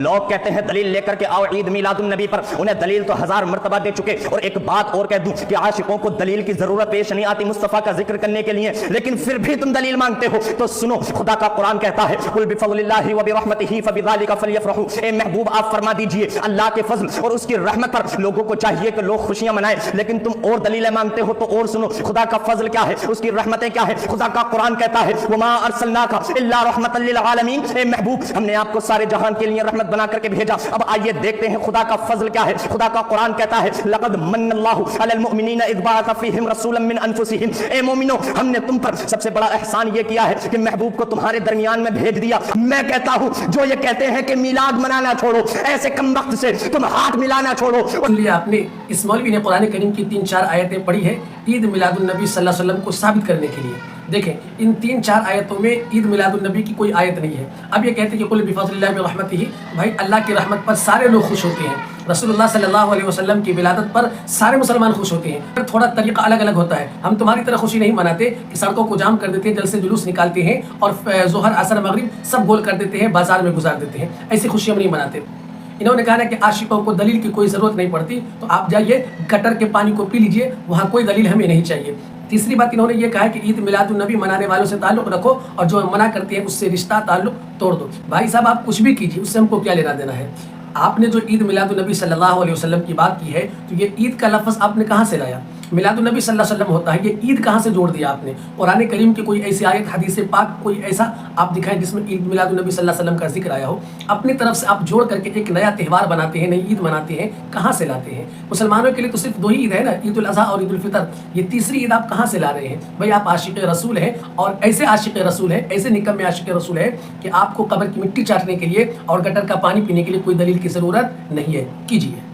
لوگ کہتے ہیں دلیل لے کر کے آؤ عید میلاد النبی پر، انہیں دلیل تو 1000 مرتبہ دے چکے. اور ایک بات اور کہہ دوں کہ عاشقوں کو دلیل کی ضرورت پیش نہیں آتی مصطفیٰ کا ذکر کرنے کے لیے، لیکن پھر بھی تم دلیل مانگتے ہو. تو سنو، خدا کا قرآن کہتا ہے قل بفضل اللہ وبرحمتہ فبذلک فلیفرحوا. اے محبوب آپ فرما دیجئے اللہ کے فضل اور اس کی رحمت پر لوگوں کو چاہیے کہ لوگ خوشیاں منائیں، لیکن تم اور دلیلیں مانگتے ہو. تو اور سنو، خدا کا فضل کیا ہے، اس کی رحمتیں کیا ہے. خدا کا قرآن کہتا ہے وما ارسلناک الا رحمۃ للعالمین. اے محبوب ہم نے آپ کو سارے جہان کے لیے رحمت بنا کر کے بھیجا. اب آئیے دیکھتے ہیں خدا کا فضل کیا ہے. خدا کا قرآن کہتا ہے لقد من اللہ علی المؤمنین اذ بعث فیہم رسولا من انفسہم. اے مومنو ہم نے تم پر سب سے بڑا احسان یہ کیا ہے کہ محبوب کو تمہارے درمیان میں بھیج دیا. میں کہتا ہوں جو یہ کہتے ہیں کہ میلاد منانا چھوڑو، ایسے کم وقت سے تم ہاتھ ملانا چھوڑو. آپ نے اس مولوی نے قرآن کریم کی 3-4 آیتیں پڑھی ہے عید میلاد النبی صلی اللہ علیہ وسلم کو ثابت کرنے کے لیے. دیکھیں ان 3-4 آیتوں میں عید میلاد النبی کی کوئی آیت نہیں ہے. اب یہ کہتے ہیں کہ قل بفضل اللہ برحمتہ، بھائی اللہ کی رحمت پر سارے لوگ خوش ہوتے ہیں. رسول اللہ صلی اللہ علیہ وسلم کی ولادت پر سارے مسلمان خوش ہوتے ہیں. تھوڑا طریقہ الگ الگ ہوتا ہے. ہم تمہاری طرح خوشی نہیں مناتے کہ سڑکوں کو جام کر دیتے ہیں، جلسے جلوس نکالتے ہیں اور ظہر عصر مغرب سب گول کر دیتے ہیں، بازار میں گزار دیتے ہیں. ایسی خوشی ہم نہیں مناتے. انہوں نے کہا نا کہ عاشقوں کو دلیل کی کوئی ضرورت نہیں پڑتی، تو آپ جائیے گٹر کے پانی کو پی لیجئے، وہاں کوئی دلیل ہمیں نہیں چاہیے. تیسری بات انہوں نے یہ کہا کہ عید میلاد النبی منانے والوں سے تعلق رکھو اور جو منع کرتے ہیں اس سے رشتہ تعلق توڑ دو. بھائی صاحب آپ کچھ بھی کیجیے، اس سے ہم کو کیا لینا دینا ہے. آپ نے جو عید میلاد النبی صلی اللہ علیہ وسلم کی بات کی ہے تو یہ عید کا لفظ آپ نے کہاں سے لایا؟ میلاد النبی صلی اللہ علیہ وسلم ہوتا ہے، یہ عید کہاں سے جوڑ دیا آپ نے؟ قرآن کریم کی کوئی ایسی آیت، حدیث پاک کوئی ایسا آپ دکھائیں جس میں عید میلاد النبی صلی اللہ علیہ وسلم کا ذکر آیا ہو. اپنی طرف سے آپ جوڑ کر کے ایک نیا تہوار بناتے ہیں، نئی عید مناتے ہیں. کہاں سے لاتے ہیں؟ مسلمانوں کے لیے تو صرف 2 ہی عید ہے نا، عید الاضحیٰ اور عید الفطر. یہ تیسری عید آپ کہاں سے لا رہے ہیں؟ بھائی آپ عاشق رسول ہیں، اور ایسے عاشق رسول ہیں، ایسے نکم عاشق رسول ہیں کہ آپ کو قبر کی مٹی چاٹنے کے لیے اور گٹر کا پانی پینے کے لیے کوئی دلیل کی ضرورت نہیں ہے. کیجیے.